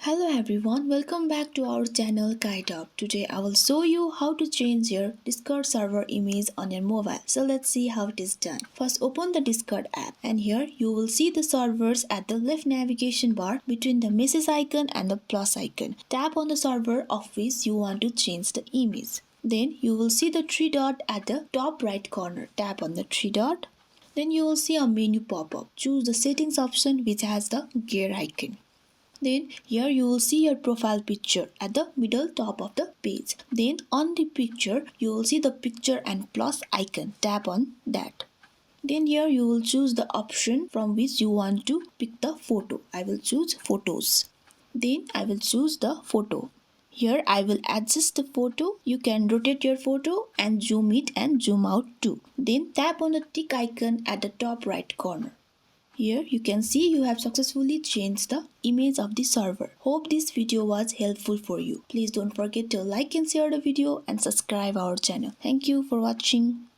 Hello everyone, welcome back to our channel Guide Up. Today I will show you how to change your Discord server image on your mobile. So let's see how it is done. First open the Discord app and here you will see the servers at the left navigation bar between the message icon and the plus icon. Tap on the server of which you want to change the image. Then you will see the three dot at the top right corner. Tap on the three dot. Then you will see a menu pop up. Choose the settings option which has the gear icon. Then here you will see your profile picture at the middle top of the page. Then on the picture you will see the picture and plus icon. Tap on that. Then here you will choose the option from which you want to pick the photo. I will choose photos. Then I will choose the photo. Here I will adjust the photo. You can rotate your photo and zoom it and zoom out too. Then tap on the tick icon at the top right corner. Here you can see you have successfully changed the image of the server. Hope this video was helpful for you. Please don't forget to like and share the video and subscribe our channel. Thank you for watching.